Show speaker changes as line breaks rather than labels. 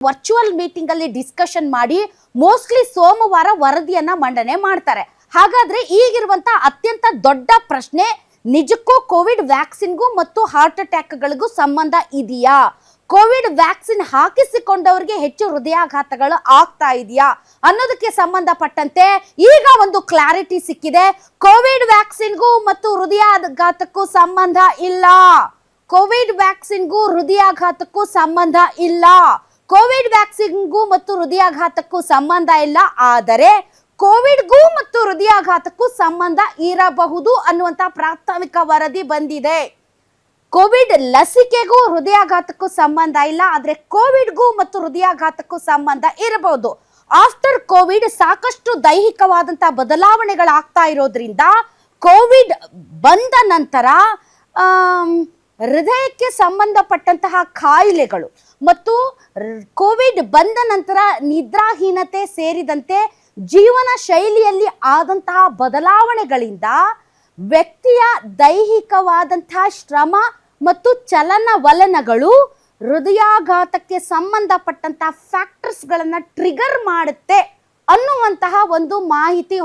Virtual meeting ಅಲ್ಲಿ discussion ಮಾಡಿ mostly ಸೋಮವಾರ ವರದಿಯನ್ನ ಮಂಡನೆ ಮಾಡ್ತಾರೆ. ಹಾಗಾದ್ರೆ ಈಗಿರುವಂತ ಅತ್ಯಂತ ದೊಡ್ಡ ಪ್ರಶ್ನೆ, ನಿಜಕ್ಕೂ ಕೋವಿಡ್ ವ್ಯಾಕ್ಸಿನ್ಗೂ ಮತ್ತು ಹಾರ್ಟ್ ಅಟ್ಯಾಕ್ಗಳಿಗೂ ಸಂಬಂಧ ಇದೆಯಾ? ಕೋವಿಡ್ ವ್ಯಾಕ್ಸಿನ್ ಹಾಕಿಸಿಕೊಂಡವರಿಗೆ ಹೆಚ್ಚು ಹೃದಯಾಘಾತಗಳು ಆಗ್ತಾ ಇದೆಯಾ ಅನ್ನೋದಕ್ಕೆ ಸಂಬಂಧಪಟ್ಟಂತೆ ಈಗ ಒಂದು ಕ್ಲಾರಿಟಿ ಸಿಕ್ಕಿದೆ. ಕೋವಿಡ್ ವ್ಯಾಕ್ಸಿನ್ಗೂ ಮತ್ತು ಹೃದಯಾಘಾತಕ್ಕೂ ಸಂಬಂಧ ಇಲ್ಲ. ಕೋವಿಡ್ ವ್ಯಾಕ್ಸಿನ್ಗೂ ಹೃದಯಾಘಾತಕ್ಕೂ ಸಂಬಂಧ ಇಲ್ಲ. ಕೋವಿಡ್ ವ್ಯಾಕ್ಸಿನ್ಗೂ ಮತ್ತು ಹೃದಯಾಘಾತಕ್ಕೂ ಸಂಬಂಧ ಇಲ್ಲ. ಆದರೆ ಕೋವಿಡ್ಗೂ ಮತ್ತು ಹೃದಯಾಘಾತಕ್ಕೂ ಸಂಬಂಧ ಇರಬಹುದು ಅನ್ನುವಂತ ಪ್ರಾಥಮಿಕ ವರದಿ ಬಂದಿದೆ. ಕೋವಿಡ್ ಲಸಿಕೆಗೂ ಹೃದಯಾಘಾತಕ್ಕೂ ಸಂಬಂಧ ಇಲ್ಲ, ಆದ್ರೆ ಕೋವಿಡ್ಗೂ ಮತ್ತು ಹೃದಯಾಘಾತಕ್ಕೂ ಸಂಬಂಧ ಇರಬಹುದು. ಆಫ್ಟರ್ ಕೋವಿಡ್ ಸಾಕಷ್ಟು ದೈಹಿಕವಾದಂತ ಬದಲಾವಣೆಗಳಾಗ್ತಾ ಇರೋದ್ರಿಂದ ಕೋವಿಡ್ ಬಂದ ನಂತರ ಹೃದಯಕ್ಕೆ ಸಂಬಂಧಪಟ್ಟಂತಹ ಕಾಯಿಲೆಗಳು ಮತ್ತು ಕೋವಿಡ್ ಬಂದ ನಂತರ ನಿದ್ರಾಹೀನತೆ ಸೇರಿದಂತೆ ಜೀವನ ಶೈಲಿಯಲ್ಲಿ ಆದಂತಹ ಬದಲಾವಣೆಗಳಿಂದ ವ್ಯಕ್ತಿಯ ದೈಹಿಕವಾದಂತಹ ಶ್ರಮ ಮತ್ತು ಚಲನವಲನಗಳು ಹೃದಯಾಘಾತಕ್ಕೆ ಸಂಬಂಧಪಟ್ಟಂತಹ ಫ್ಯಾಕ್ಟರ್ಸ್ಗಳನ್ನು ಟ್ರಿಗರ್ ಮಾಡುತ್ತೆ ಅನ್ನುವಂತಹ ಒಂದು ಮಾಹಿತಿ